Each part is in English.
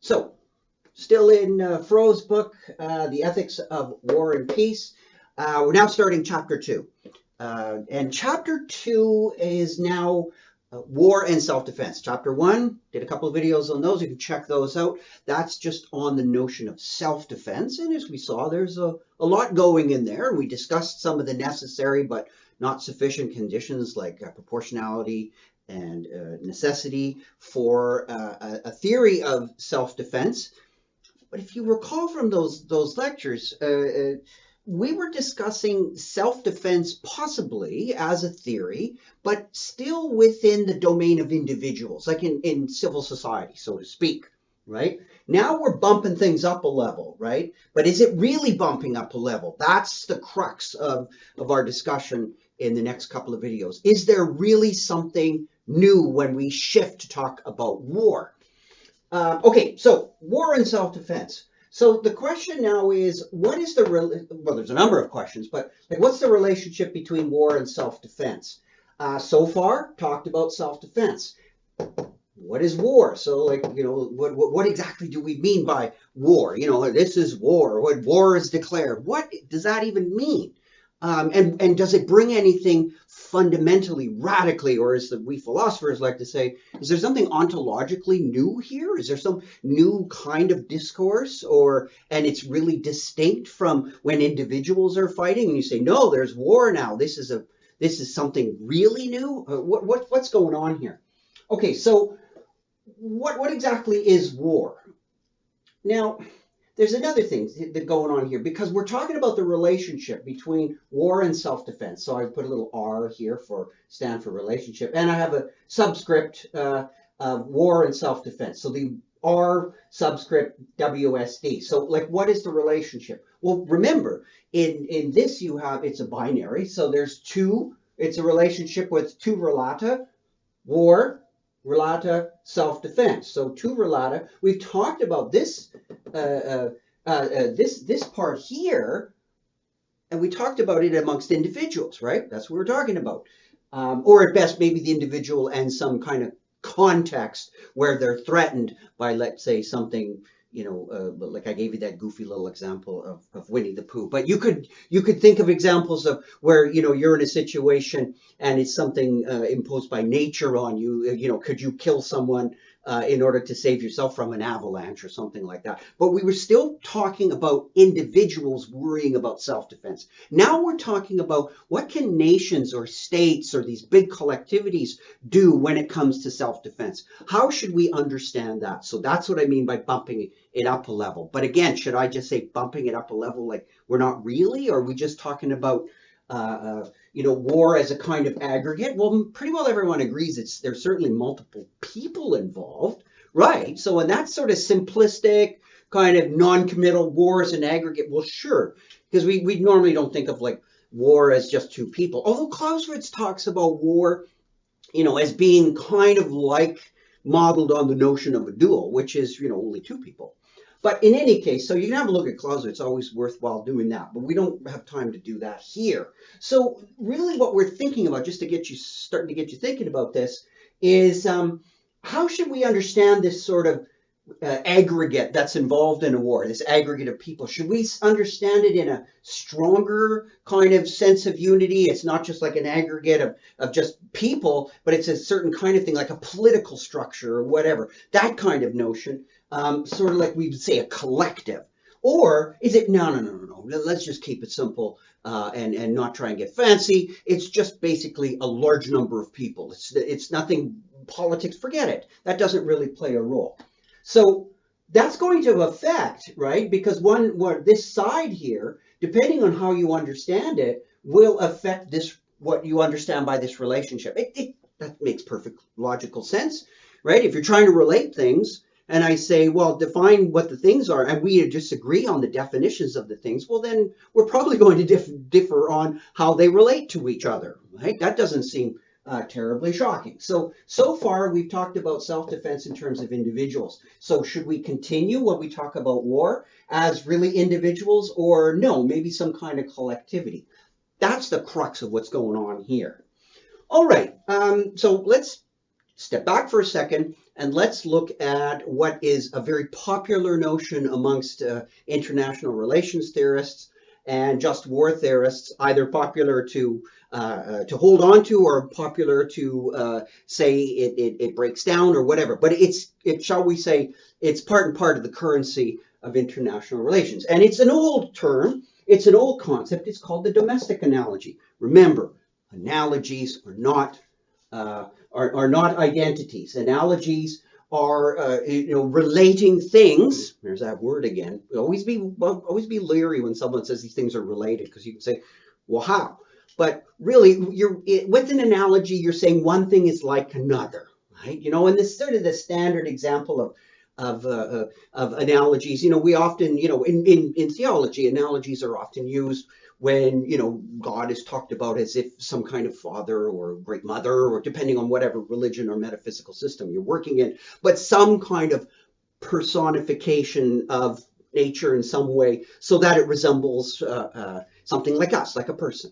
So, still in Frowe's book, The Ethics of War and Peace. We're now starting Chapter 2. And Chapter 2 is now War and Self-Defense. Chapter 1, did a couple of videos on those. You can check those out. That's just on the notion of self-defense. And as we saw, there's a lot going in there. We discussed some of the necessary but not sufficient conditions like proportionality and necessity for a theory of self-defense. But if you recall from those lectures, we were discussing self-defense possibly as a theory, but still within the domain of individuals, like in civil society, so to speak, right? Now we're bumping things up a level, right? But is it really bumping up a level? That's the crux of our discussion in the next couple of videos. Is there really something new when we shift to talk about war? Okay, so war and self-defense. So the question now is, what is well, there's a number of questions, but like, what's the relationship between war and self-defense? So far, talked about self-defense. What is war? So, like, you know, what exactly do we mean by war? You know, this is war. What war is declared? What does that even mean? And does it bring anything fundamentally, radically, or as we philosophers like to say, is there something ontologically new here? Is there some new kind of discourse, and it's really distinct from when individuals are fighting and you say, no, there's war now. This is something really new. What's going on here? Okay, so what exactly is war? Now, there's another thing that going on here, because we're talking about the relationship between war and self-defense. So I put a little R here stand for relationship, and I have a subscript of war and self-defense. So the R subscript WSD. So like, what is the relationship? Well, remember, in this it's a binary. So there's two. It's a relationship with two relata, war, relata, self-defense. So two relata. We've talked about this this part here, and we talked about it amongst individuals, right? That's what we're talking about. Or at best, maybe the individual and some kind of context where they're threatened by, let's say, something, you know, like I gave you that goofy little example of Winnie the Pooh. But you could think of examples of where, you know, you're in a situation and it's something imposed by nature on you. You know, could you kill someone in order to save yourself from an avalanche or something like that? But we were still talking about individuals worrying about self-defense. Now we're talking about what can nations or states or these big collectivities do when it comes to self-defense. How should we understand that? So that's what I mean by bumping it up a level. But again, should I just say bumping it up a level like we're not really? Or are we just talking about you know, war as a kind of aggregate? Well, pretty well everyone agrees there's certainly multiple people involved, right? So in that sort of simplistic kind of non-committal war as an aggregate, well, sure, because we normally don't think of like war as just two people. Although Clausewitz talks about war, you know, as being kind of like modeled on the notion of a duel, which is, you know, only two people. But in any case, so you can have a look at Clausewitz. It's always worthwhile doing that, but we don't have time to do that here. So really what we're thinking about, just to starting to get you thinking about this, is how should we understand this sort of aggregate that's involved in a war, this aggregate of people? Should we understand it in a stronger kind of sense of unity? It's not just like an aggregate of just people, but it's a certain kind of thing, like a political structure or whatever, that kind of notion. Sort of like we would say a collective. Or is it, no, let's just keep it simple and not try and get fancy. It's just basically a large number of people. It's nothing politics, forget it. That doesn't really play a role. So that's going to affect, right? Because this side here, depending on how you understand it, will affect what you understand by this relationship. That makes perfect logical sense, right? If you're trying to relate things, and I say, well, define what the things are, and we disagree on the definitions of the things, well, then we're probably going to differ on how they relate to each other, right? That doesn't seem terribly shocking. So far, we've talked about self-defense in terms of individuals. So should we continue when we talk about war as really individuals, or no, maybe some kind of collectivity? That's the crux of what's going on here. All right, so let's step back for a second and let's look at what is a very popular notion amongst international relations theorists and just war theorists, either popular to hold on to or popular to say it breaks down or whatever. But shall we say, it's part and part of the currency of international relations. And it's an old term, it's an old concept, it's called the domestic analogy. Remember, analogies are not identities. Analogies are relating things. There's that word again. Always be leery when someone says these things are related, because you can say, well, how? But really, with an analogy, you're saying one thing is like another, right? And this sort of the standard example of analogies. We often, in theology, analogies are often used when, God is talked about as if some kind of father or great mother, or depending on whatever religion or metaphysical system you're working in, but some kind of personification of nature in some way so that it resembles something like us, like a person.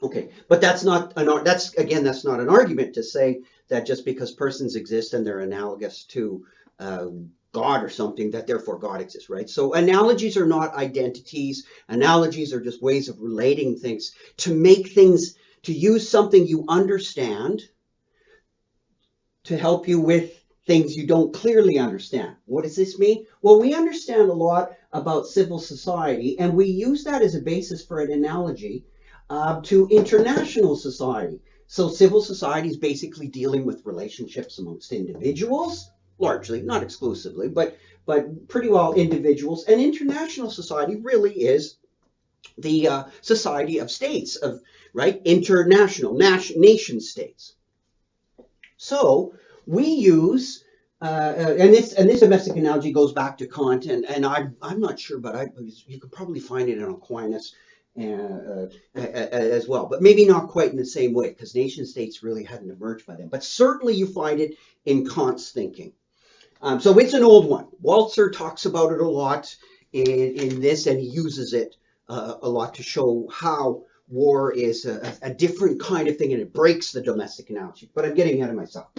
Okay, but that's not an argument to say that just because persons exist and they're analogous to God or something, that therefore God exists, right? So analogies are not identities. Analogies are just ways of relating things, to use something you understand to help you with things you don't clearly understand. What does this mean? Well, we understand a lot about civil society, and we use that as a basis for an analogy to international society. So civil society is basically dealing with relationships amongst individuals, largely, not exclusively, but pretty well individuals. And international society really is the society of states, international nation states. So we use and this domestic analogy goes back to Kant, and I'm not sure, but you could probably find it in Aquinas as well, but maybe not quite in the same way, because nation states really hadn't emerged by then. But certainly you find it in Kant's thinking. So it's an old one. Walzer talks about it a lot in this, and he uses it a lot to show how war is a different kind of thing, and it breaks the domestic analogy. But I'm getting ahead of myself.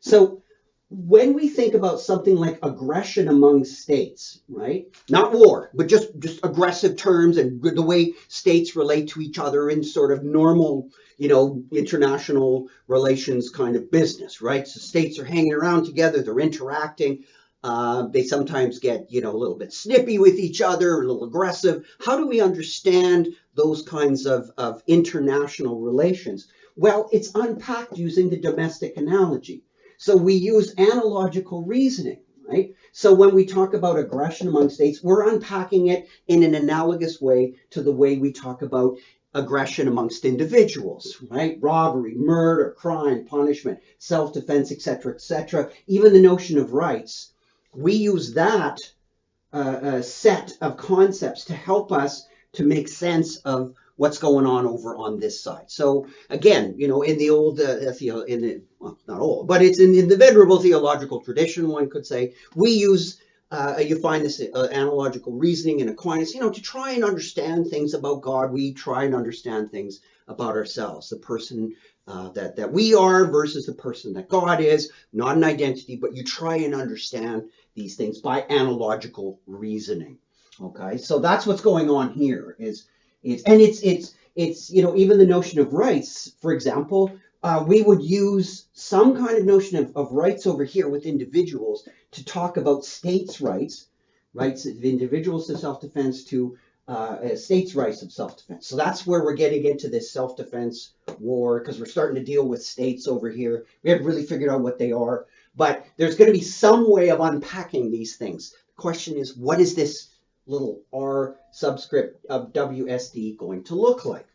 So when we think about something like aggression among states, right? Not war, but just aggressive terms and the way states relate to each other in sort of normal, international relations kind of business, right? So states are hanging around together, they're interacting. They sometimes get, a little bit snippy with each other, a little aggressive. How do we understand those kinds of international relations? Well, it's unpacked using the domestic analogy. So we use analogical reasoning, right? So when we talk about aggression among states, we're unpacking it in an analogous way to the way we talk about aggression amongst individuals, right? Robbery, murder, crime, punishment, self-defense, etc., etc. Even the notion of rights. We use that set of concepts to help us to make sense of what's going on over on this side. So again, in the old, not old, but it's in the venerable theological tradition, one could say, we use, you find this analogical reasoning in Aquinas, to try and understand things about God. We try and understand things about ourselves, the person that we are versus the person that God is, not an identity, but you try and understand these things by analogical reasoning. Okay, so that's what's going on here. It's even the notion of rights, for example, we would use some kind of notion of rights over here with individuals to talk about states' rights of individuals to self-defense, to states' rights of self-defense. So that's where we're getting into this self-defense war, because we're starting to deal with states over here. We haven't really figured out what they are, but there's going to be some way of unpacking these things. The question is, what is this little R subscript of WSD going to look like?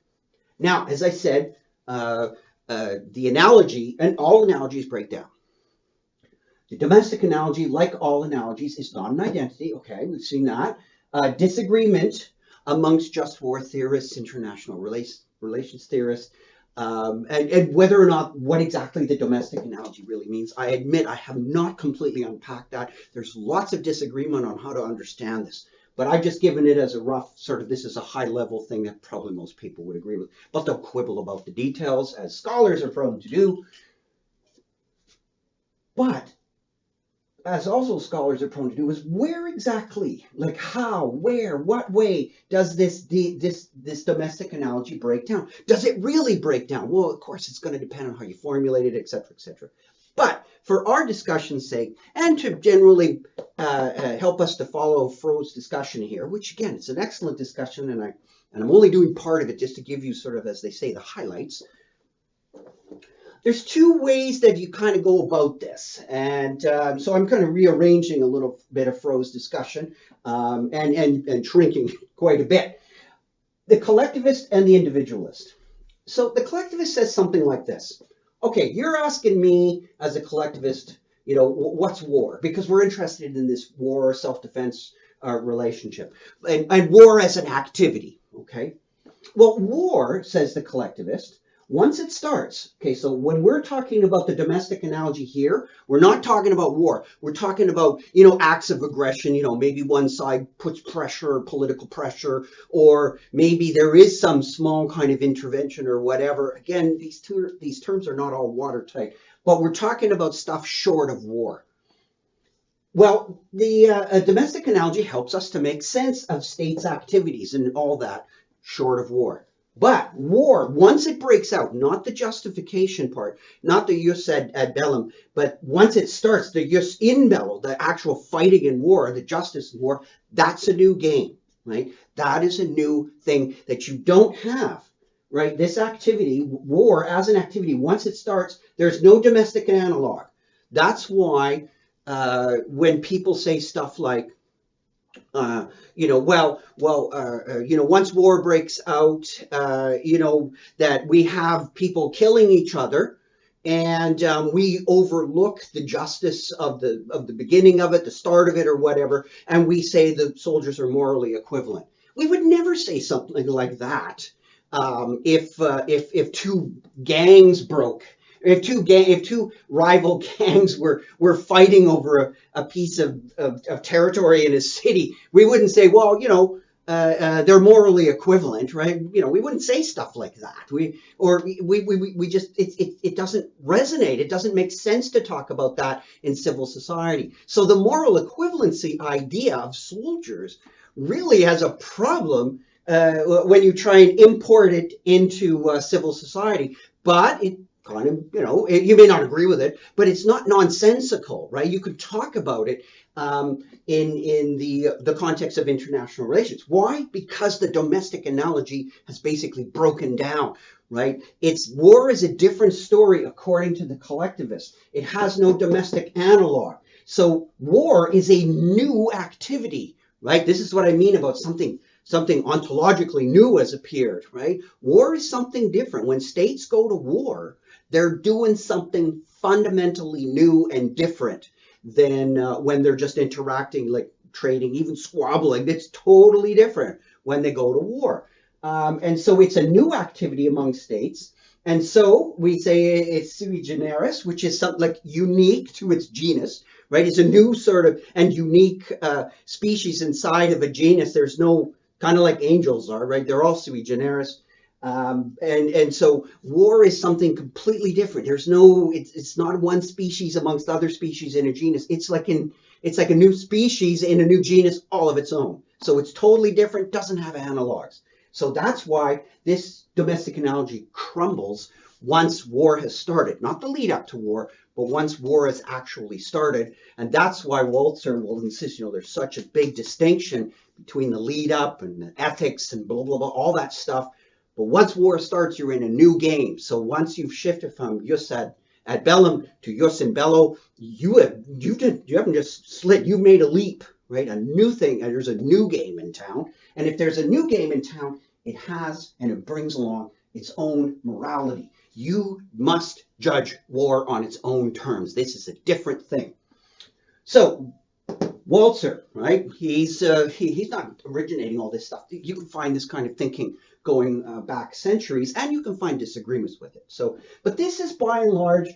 Now, as I said, the analogy, and all analogies break down. The domestic analogy, like all analogies, is not an identity. Okay, we've seen that. Disagreement amongst just war theorists, international relations theorists, and whether or not what exactly the domestic analogy really means. I admit I have not completely unpacked that. There's lots of disagreement on how to understand this. But I've just given it as a rough sort of, this is a high level thing that probably most people would agree with. But they'll quibble about the details, as scholars are prone to do. But as also scholars are prone to do, is where exactly, like how, where, what way does this domestic analogy break down? Does it really break down? Well, of course, it's going to depend on how you formulate it, etc., etc. But for our discussion's sake, and to generally help us to follow Frowe's discussion here, which again, it's an excellent discussion, and I'm only doing part of it just to give you sort of, as they say, the highlights. There's two ways that you kind of go about this, and so I'm kind of rearranging a little bit of Frowe's discussion and shrinking quite a bit. The collectivist and the individualist. So the collectivist says something like this. Okay, you're asking me as a collectivist, what's war? Because we're interested in this war self-defense relationship, and war as an activity. Okay, well, war, says the collectivist, once it starts, okay, so when we're talking about the domestic analogy here, we're not talking about war. We're talking about, acts of aggression, maybe one side puts pressure, political pressure, or maybe there is some small kind of intervention or whatever. Again, these terms are not all watertight, but we're talking about stuff short of war. Well, the domestic analogy helps us to make sense of states' activities and all that short of war. But war, once it breaks out, not the justification part, not the jus ad bellum, but once it starts, the jus in bello, the actual fighting in war, the justice in war, that's a new game, right? That is a new thing that you don't have, right? This activity, war as an activity, once it starts, there's no domestic analog. That's why when people say stuff like, once war breaks out, that we have people killing each other, and we overlook the justice of the beginning of it, the start of it, or whatever, and we say the soldiers are morally equivalent. We would never say something like that if two gangs broke. If two rival gangs were fighting over a piece of territory in a city, we wouldn't say, well, they're morally equivalent, right? We wouldn't say stuff like that. We just it doesn't resonate. It doesn't make sense to talk about that in civil society. So the moral equivalency idea of soldiers really has a problem when you try and import it into civil society, but it kind of, you may not agree with it, but it's not nonsensical, right? You could talk about it in the context of international relations. Why? Because the domestic analogy has basically broken down, right? War is a different story according to the collectivist. It has no domestic analog. So war is a new activity, right? This is what I mean about something ontologically new has appeared, right? War is something different. When states go to war, they're doing something fundamentally new and different than when they're just interacting, like trading, even squabbling. It's totally different when they go to war. And so it's a new activity among states. And so we say it's sui generis, which is something like unique to its genus, right? It's a new sort of and unique species inside of a genus. There's no, kind of like angels are, right? They're all sui generis. And so war is something completely different. There's no, it's not one species amongst other species in a genus. It's like a new species in a new genus all of its own. So it's totally different, doesn't have analogs. So that's why this domestic analogy crumbles once war has started. Not the lead up to war, but once war has actually started. And that's why Walzer will insist, there's such a big distinction between the lead up and the ethics and blah, blah, blah, all that stuff. But once war starts, you're in a new game. So once you've shifted from jus ad bellum to jus in bello, you haven't just slid, you've made a leap, right? A new thing, and there's a new game in town. And if there's a new game in town, it has and it brings along its own morality. You must judge war on its own terms. This is a different thing. So Walzer, right? He's not originating all this stuff. You can find this kind of thinking going back centuries, and you can find disagreements with it. So, but this is by and large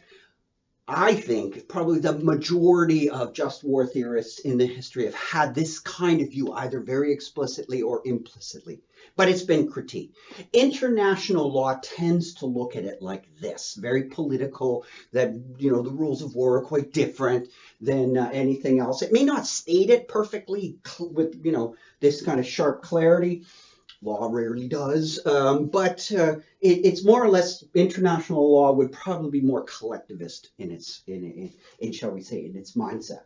I think probably the majority of just war theorists in the history have had this kind of view, either very explicitly or implicitly, but it's been critiqued. International law tends to look at it like this, very political, that, the rules of war are quite different than anything else. It may not state it perfectly with, this kind of sharp clarity. Law rarely does, but it's more or less, international law would probably be more collectivist in its, shall we say, in its mindset.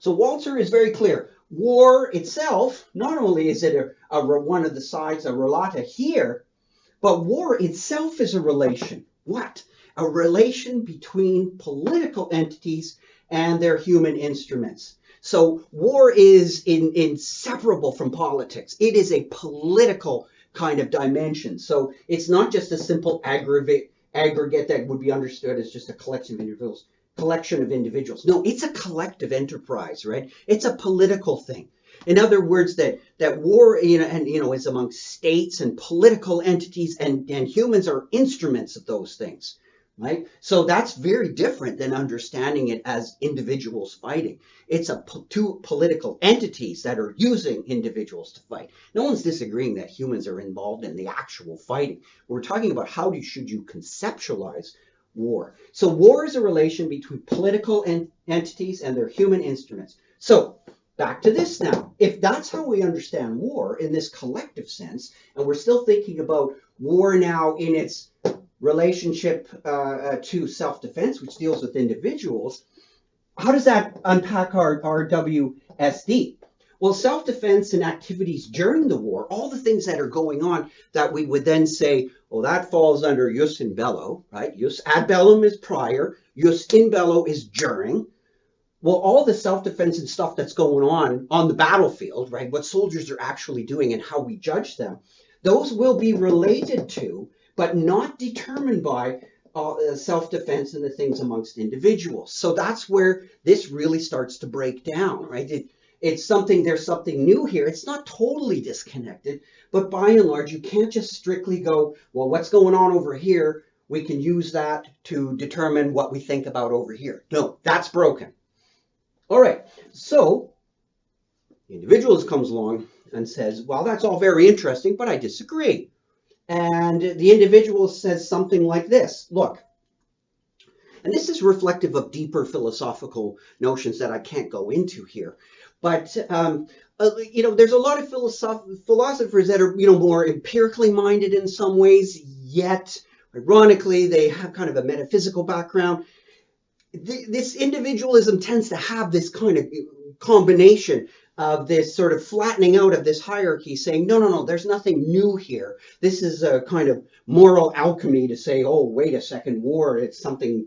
So Walzer is very clear. War itself, not only is it one of the sides, a relata here, but war itself is a relation. What? A relation between political entities and their human instruments. So war is inseparable from politics. It is a political kind of dimension. So it's not just a simple aggregate that would be understood as just a collection of individuals. No, it's a collective enterprise, right? It's a political thing. In other words, that war, is among states and political entities, and humans are instruments of those things. Right? So that's very different than understanding it as individuals fighting. It's two political entities that are using individuals to fight. No one's disagreeing that humans are involved in the actual fighting. We're talking about should you conceptualize war. So war is a relation between political entities and their human instruments. So back to this now. If that's how we understand war in this collective sense, and we're still thinking about war now in its relationship to self-defense, which deals with individuals, how does that unpack our WSD? Well, self-defense and activities during the war, all the things that are going on that we would then say, well, that falls under jus in bello, right? Jus ad bellum is prior, jus in bello is during. Well, all the self-defense and stuff that's going on the battlefield, right? What soldiers are actually doing and how we judge them, those will be related to, but not determined by, self-defense and the things amongst individuals. So that's where this really starts to break down, right? There's something new here. It's not totally disconnected, but by and large, you can't just strictly go, well, what's going on over here? We can use that to determine what we think about over here. No, that's broken. All right, so the individualist comes along and says, well, that's all very interesting, but I disagree. And the individual says something like this, look, and this is reflective of deeper philosophical notions that I can't go into here, but there's a lot of philosophers that are, more empirically minded in some ways, yet ironically they have kind of a metaphysical background. This individualism tends to have this kind of combination of this sort of flattening out of this hierarchy, saying, no, there's nothing new here. This is a kind of moral alchemy to say, oh, wait a second, war, it's something,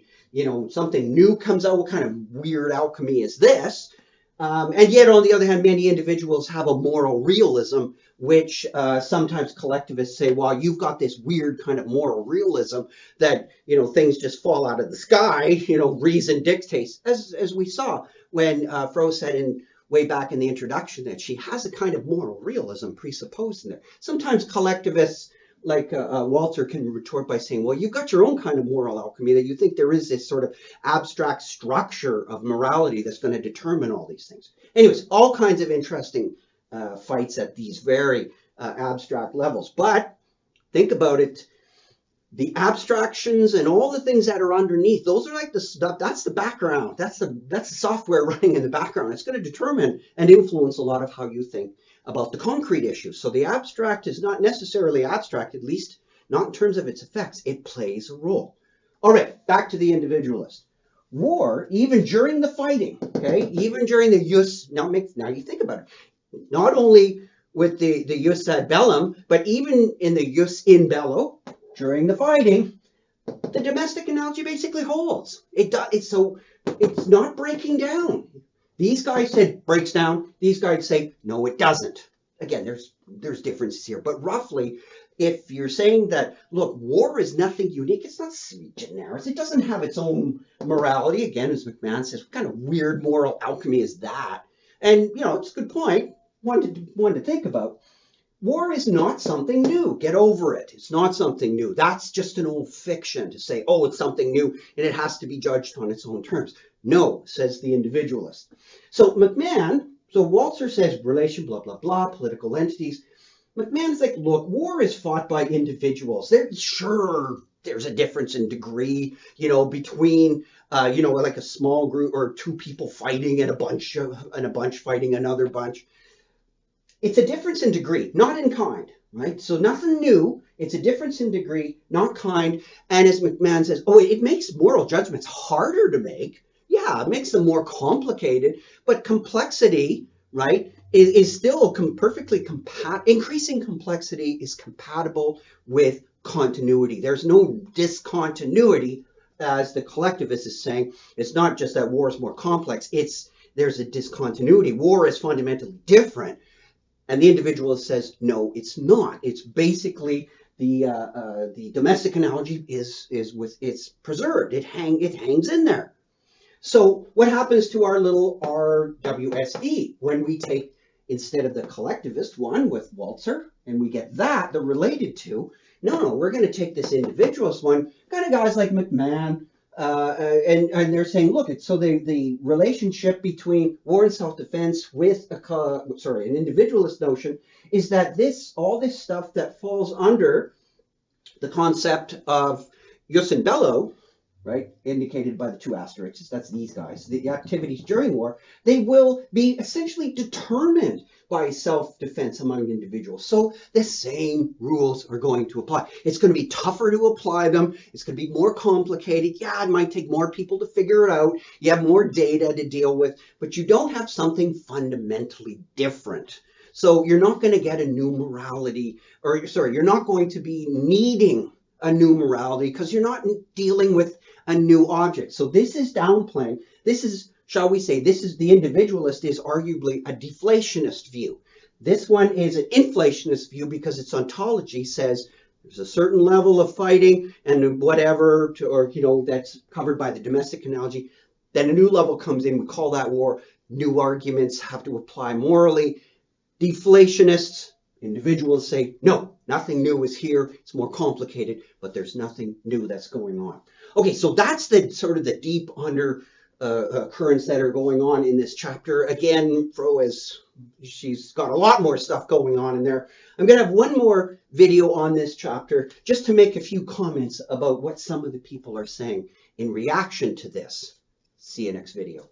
something new comes out. What kind of weird alchemy is this? And yet, on the other hand, many individuals have a moral realism, which sometimes collectivists say, well, you've got this weird kind of moral realism that, things just fall out of the sky, reason dictates, as we saw when Frowe said way back in the introduction that she has a kind of moral realism presupposed in there. Sometimes collectivists like Walzer can retort by saying, well, you've got your own kind of moral alchemy, that you think there is this sort of abstract structure of morality that's going to determine all these things. Anyways, all kinds of interesting fights at these very abstract levels. But think about it. The abstractions and all the things that are underneath, those are like the stuff, that's the background. That's the software running in the background. It's going to determine and influence a lot of how you think about the concrete issues. So the abstract is not necessarily abstract, at least not in terms of its effects. It plays a role. All right, back to the individualist. War, even during the fighting, okay, even during the jus, now you think about it, not only with the jus ad bellum, but even in the jus in bello, during the fighting, the domestic analogy basically holds. It's not breaking down. These guys said breaks down. These guys say no, it doesn't. Again, there's differences here, but roughly, if you're saying that, look, war is nothing unique, it's not sui generis. It doesn't have its own morality. Again, as McMahon says, what kind of weird moral alchemy is that? And it's a good point, one to think about. war is not something new. Get over it. It's not something new. That's just an old fiction to say, oh, it's something new and it has to be judged on its own terms. No, says the individualist. So McMahon, so Walzer says relation, blah, blah, blah, political entities. McMahon's like, look, war is fought by individuals. Sure, there's a difference in degree, between, like a small group or two people fighting and a bunch fighting another bunch. It's a difference in degree, not in kind, right? So nothing new. It's a difference in degree, not kind. And as McMahon says, oh, it makes moral judgments harder to make. Yeah, it makes them more complicated, but complexity, right, is still perfectly compatible. Increasing complexity is compatible with continuity. There's no discontinuity, as the collectivist is saying. It's not just that war is more complex. There's a discontinuity. War is fundamentally different. And the individualist says, no, it's not. It's basically the domestic analogy it's preserved. It hangs in there. So what happens to our little RWSD when we take, instead of the collectivist one with Walzer, and we get the related to? No, we're going to take this individualist one, kind of guys like McMahon, and they're saying, look, so the relationship between war and self-defense with an individualist notion is that all this stuff that falls under the concept of jus in bello, right, indicated by the two asterisks, that's these guys, the activities during war, they will be essentially determined by self-defense among individuals. So the same rules are going to apply. It's going to be tougher to apply them. It's going to be more complicated. Yeah, it might take more people to figure it out. You have more data to deal with, but you don't have something fundamentally different. So you're not going to get a new morality, you're not going to be needing a new morality because you're not dealing with a new object. So this is downplaying. This is, shall we say, the individualist is arguably a deflationist view. This one is an inflationist view because its ontology says there's a certain level of fighting and whatever, that's covered by the domestic analogy. Then a new level comes in. We call that war. New arguments have to apply morally. Deflationists, individuals say, no, nothing new is here. It's more complicated, but there's nothing new that's going on. Okay, so that's the sort of the deep currents that are going on in this chapter. Again, Frowe she's got a lot more stuff going on in there. I'm going to have one more video on this chapter just to make a few comments about what some of the people are saying in reaction to this. See you next video.